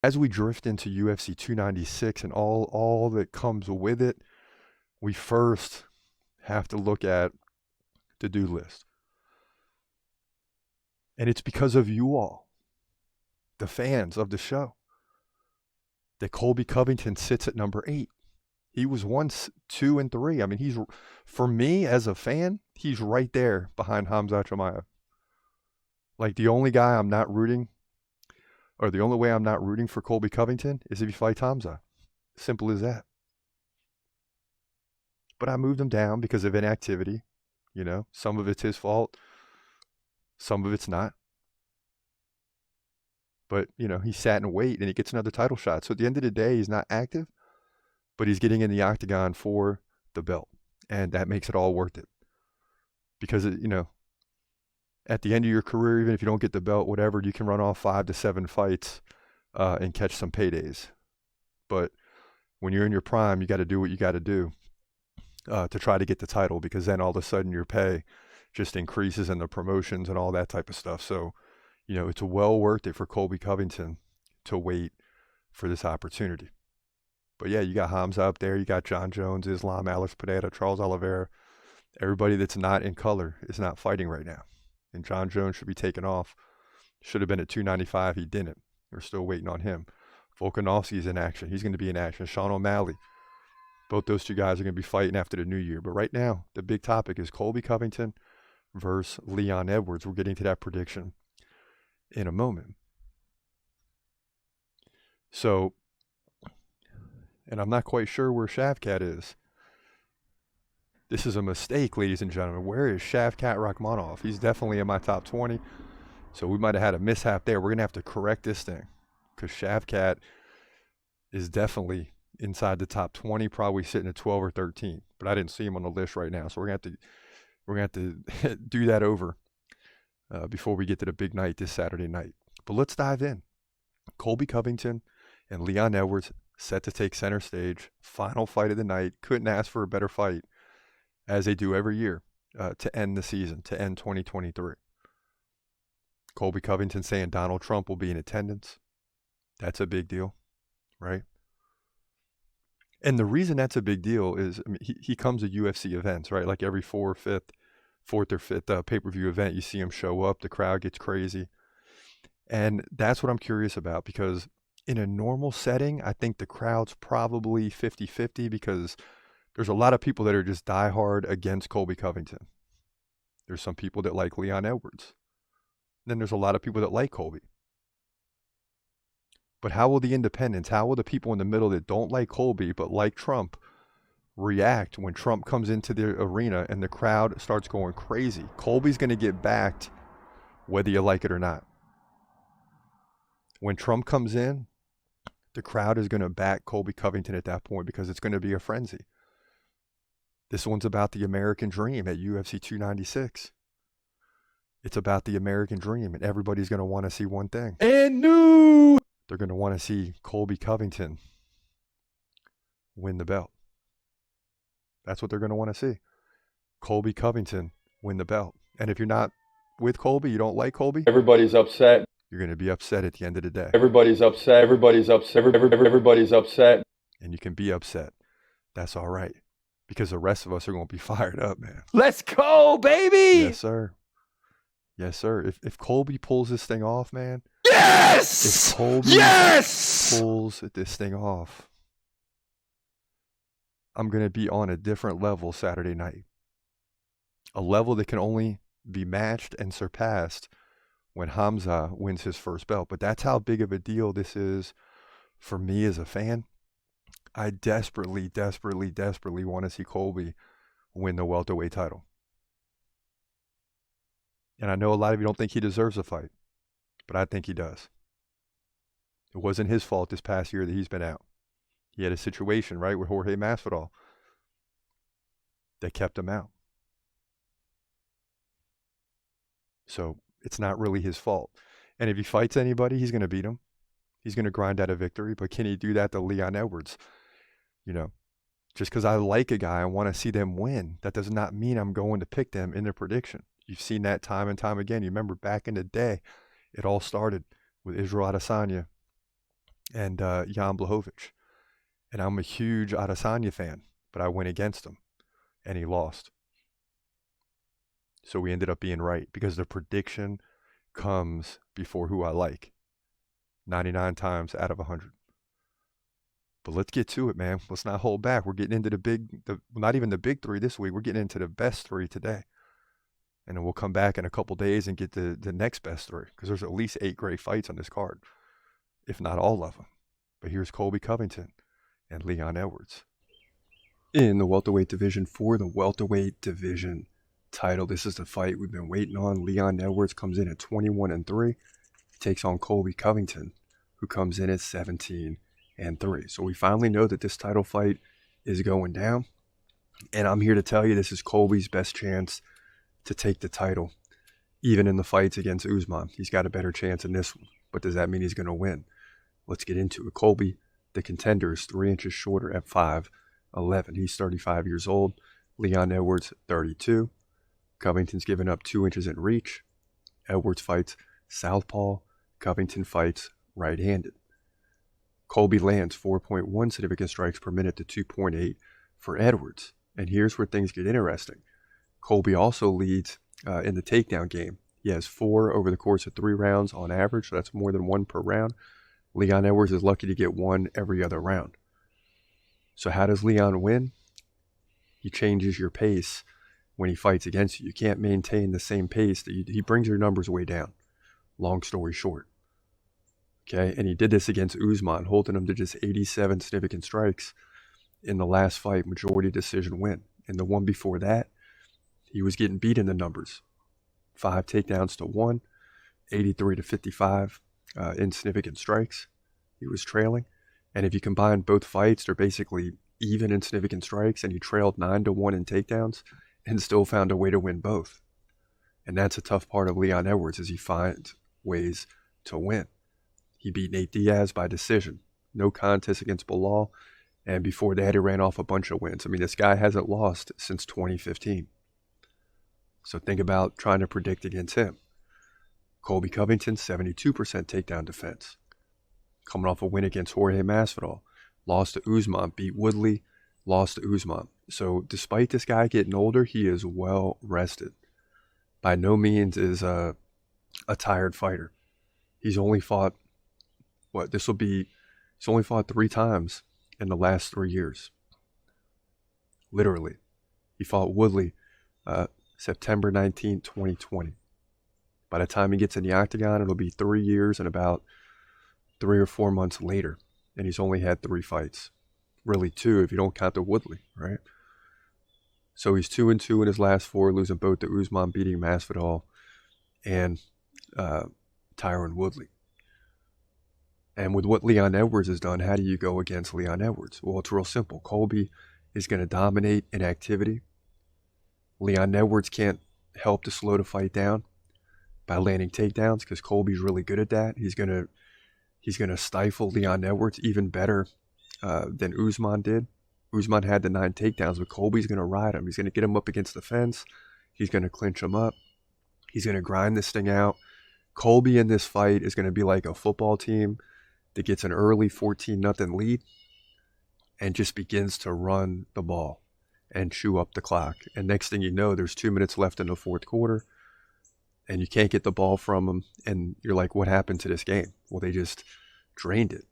As we drift into UFC 296 and all that comes with it, we first have to look at the to-do list. And it's because of you all, the fans of the show, that Colby Covington sits at number 8. He was 1, 2, and 3. I mean, for me as a fan, he's right there behind Hamza Chimaev. Like, the only guy I'm not rooting, or the only way I'm not rooting for Colby Covington is if he fights Hamza. Simple as that. But I moved him down because of inactivity. You know, some of it's his fault, some of it's not. But, you know, he sat and wait and he gets another title shot. So at the end of the day, he's not active, but he's getting in the octagon for the belt. And that makes it all worth it. Because, you know, at the end of your career, even if you don't get the belt, whatever, you can run off 5 to 7 fights and catch some paydays. But when you're in your prime, you got to do what you got to do to try to get the title, because then all of a sudden your pay just increases and the promotions and all that type of stuff. So, you know, it's well worth it for Colby Covington to wait for this opportunity. But yeah, you got Hamza up there, you got John Jones, Islam, Alex Pineda, Charles Oliveira. Everybody that's not in color is not fighting right now. And John Jones should be taken off. Should have been at 295. He didn't. We're still waiting on him. Volkanovski's in action. He's going to be in action. Sean O'Malley. Both those two guys are going to be fighting after the new year. But right now, the big topic is Colby Covington versus Leon Edwards. We're getting to that prediction in a moment. So, and I'm not quite sure where Shavkat is. This is a mistake, ladies and gentlemen. Where is Shavkat Rakhmonov? He's definitely in my top 20. So we might have had a mishap there. We're going to have to correct this thing, because Shavkat is definitely inside the top 20, probably sitting at 12 or 13. But I didn't see him on the list right now. So we're going to have to do that over before we get to the big night this Saturday night. But let's dive in. Colby Covington and Leon Edwards set to take center stage. Final fight of the night. Couldn't ask for a better fight, as they do every year, to end the season, to end 2023. Colby Covington saying Donald Trump will be in attendance. That's a big deal, right? And the reason that's a big deal is, I mean, he comes to UFC events, right? Like every fourth or fifth pay-per-view event, you see him show up. The crowd gets crazy. And that's what I'm curious about, because in a normal setting, I think the crowd's probably 50-50, because there's a lot of people that are just diehard against Colby Covington. There's some people that like Leon Edwards. Then there's a lot of people that like Colby. But how will the independents, how will the people in the middle that don't like Colby but like Trump react when Trump comes into the arena and the crowd starts going crazy? Colby's going to get backed whether you like it or not. When Trump comes in, the crowd is going to back Colby Covington at that point, because it's going to be a frenzy. This one's about the American dream at UFC 296. It's about the American dream, and everybody's going to want to see one thing. And new! They're going to want to see Colby Covington win the belt. That's what they're going to want to see. Colby Covington win the belt. And if you're not with Colby, you don't like Colby, Everybody's upset. you're going to be upset at the end of the day. Everybody's upset. Everybody's upset. Everybody's upset. And you can be upset. That's all right, because the rest of us are going to be fired up, man. Let's go, baby! Yes, sir. Yes, sir. If Colby pulls this thing off, man. Yes! If Colby Yes! pulls this thing off, I'm going to be on a different level Saturday night. A level that can only be matched and surpassed when Hamza wins his first belt. But that's how big of a deal this is for me as a fan. I desperately, desperately, desperately want to see Colby win the welterweight title. And I know a lot of you don't think he deserves a fight, but I think he does. It wasn't his fault this past year that he's been out. He had a situation, right, with Jorge Masvidal that kept him out. So it's not really his fault. And if he fights anybody, he's going to beat him. He's going to grind out a victory. But can he do that to Leon Edwards? You know, just because I like a guy, I want to see them win. That does not mean I'm going to pick them in the prediction. You've seen that time and time again. You remember back in the day, it all started with Israel Adesanya and Jan Blachowicz. And I'm a huge Adesanya fan, but I went against him, and he lost. So we ended up being right because the prediction comes before who I like, 99 times out of 100. But let's get to it, man. Let's not hold back. We're getting into not even the big three this week. We're getting into the best three today. And then we'll come back in a couple days and get the next best three because there's at least 8 great fights on this card, if not all of them. But here's Colby Covington and Leon Edwards. In the welterweight division for the welterweight division title, this is the fight we've been waiting on. Leon Edwards comes in at 21-3. He takes on Colby Covington, who comes in at 17-3. So we finally know that this title fight is going down. And I'm here to tell you this is Colby's best chance to take the title, even in the fights against Usman. He's got a better chance in this one. But does that mean he's going to win? Let's get into it. Colby, the contender, is 3 inches shorter at 5'11". He's 35 years old. Leon Edwards, 32. Covington's given up 2 inches in reach. Edwards fights southpaw. Covington fights right-handed. Colby lands 4.1 significant strikes per minute to 2.8 for Edwards. And here's where things get interesting. Colby also leads in the takedown game. He has 4 over the course of 3 rounds on average, so that's more than 1 per round. Leon Edwards is lucky to get 1 every other round. So how does Leon win? He changes your pace when he fights against you. You can't maintain the same pace. He brings your numbers way down. Long story short. Okay, and he did this against Usman, holding him to just 87 significant strikes in the last fight, majority decision win. And the one before that, he was getting beat in the numbers. 5 takedowns to 1, 83-55 in significant strikes. He was trailing. And if you combine both fights, they're basically even in significant strikes, and he trailed 9-1 in takedowns and still found a way to win both. And that's a tough part of Leon Edwards, is he finds ways to win. He beat Nate Diaz by decision. No contest against Bilal. And before that, he ran off a bunch of wins. I mean, this guy hasn't lost since 2015. So think about trying to predict against him. Colby Covington, 72% takedown defense. Coming off a win against Jorge Masvidal. Lost to Usman, beat Woodley, lost to Usman. So despite this guy getting older, he is well rested. By no means is a tired fighter. He's only fought, he's only fought 3 times in the last 3 years. Literally. He fought Woodley September 19, 2020. By the time he gets in the octagon, it'll be 3 years and about 3 or 4 months later. And he's only had 3 fights. Really 2 if you don't count the Woodley, right? So he's 2-2 in his last 4, losing both to Usman, beating Masvidal, and Tyron Woodley. And with what Leon Edwards has done, how do you go against Leon Edwards? Well, it's real simple. Colby is going to dominate in activity. Leon Edwards can't help to slow the fight down by landing takedowns because Colby's really good at that. He's going to stifle Leon Edwards even better than Usman did. Usman had the 9 takedowns, but Colby's going to ride him. He's going to get him up against the fence. He's going to clinch him up. He's going to grind this thing out. Colby in this fight is going to be like a football team that gets an early 14-0 lead and just begins to run the ball and chew up the clock. And next thing you know, there's 2 minutes left in the 4th quarter, and you can't get the ball from them. And you're like, what happened to this game? Well, they just drained it,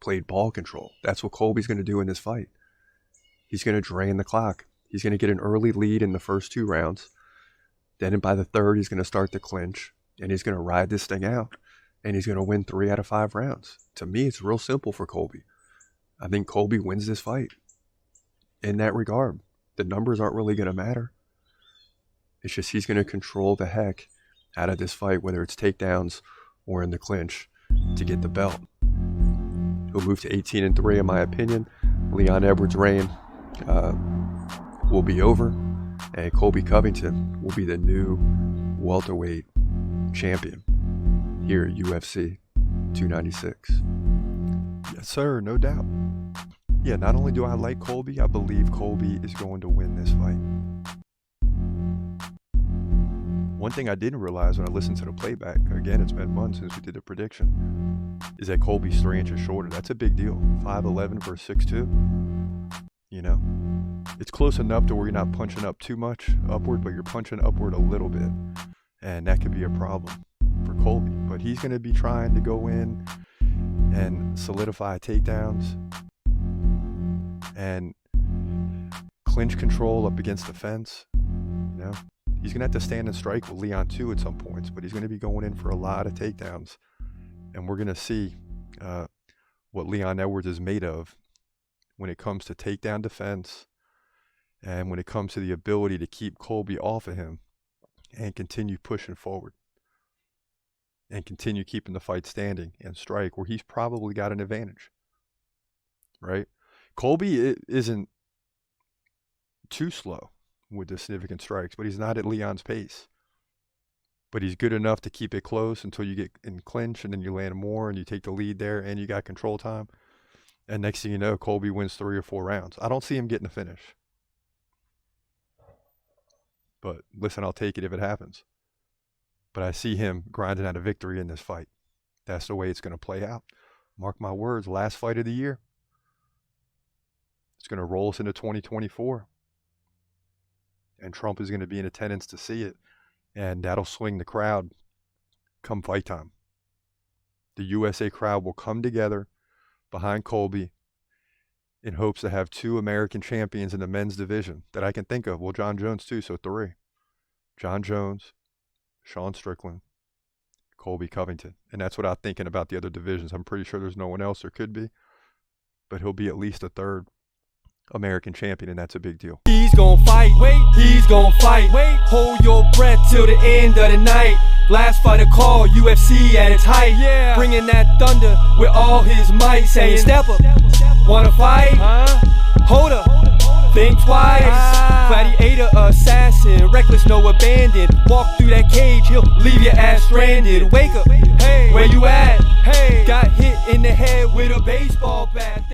played ball control. That's what Colby's going to do in this fight. He's going to drain the clock. He's going to get an early lead in the first 2 rounds. Then by the 3rd, he's going to start to clinch, and he's going to ride this thing out, and he's going to win 3 out of 5 rounds. To me, it's real simple for Colby. I think Colby wins this fight in that regard. The numbers aren't really going to matter. It's just he's going to control the heck out of this fight, whether it's takedowns or in the clinch, to get the belt. He'll move to 18-3, in my opinion. Leon Edwards' reign will be over, and Colby Covington will be the new welterweight champion here at UFC 296. Yes, sir, no doubt. Yeah, not only do I like Colby, I believe Colby is going to win this fight. One thing I didn't realize when I listened to the playback, again, it's been months since we did the prediction, is that Colby's 3 inches shorter. That's a big deal. 5'11" versus 6'2". You know, it's close enough to where you're not punching up too much upward, but you're punching upward a little bit. And that could be a problem for Colby. But he's going to be trying to go in and solidify takedowns and clinch control up against the fence. You know, he's going to have to stand and strike with Leon too at some points, but he's going to be going in for a lot of takedowns. And we're going to see what Leon Edwards is made of when it comes to takedown defense and when it comes to the ability to keep Colby off of him and continue pushing forward and continue keeping the fight standing and strike where he's probably got an advantage, right? Colby isn't too slow with the significant strikes, but he's not at Leon's pace. But he's good enough to keep it close until you get in clinch, and then you land more and you take the lead there and you got control time. And next thing you know, Colby wins 3 or 4 rounds. I don't see him getting a finish. But listen, I'll take it if it happens. But I see him grinding out a victory in this fight. That's the way it's going to play out. Mark my words, last fight of the year. It's going to roll us into 2024. And Trump is going to be in attendance to see it. And that'll swing the crowd come fight time. The USA crowd will come together behind Colby in hopes to have 2 American champions in the men's division that I can think of. Well, John Jones too, so 3. John Jones, Sean Strickland, Colby Covington. And that's what I'm thinking about the other divisions. I'm pretty sure there's no one else there could be. But he'll be at least a 3rd American champion, and that's a big deal. He's gonna fight, wait, he's gonna fight, wait, hold your breath till the end of the night. Last fight of call, UFC at its height, yeah. Bringing that thunder with all his might, saying step up, wanna fight, hold up, think twice, gladiator, assassin, reckless, no abandon, walk through that cage, he'll leave your ass stranded, wake up, hey, where you at, hey, got hit in the head with a baseball.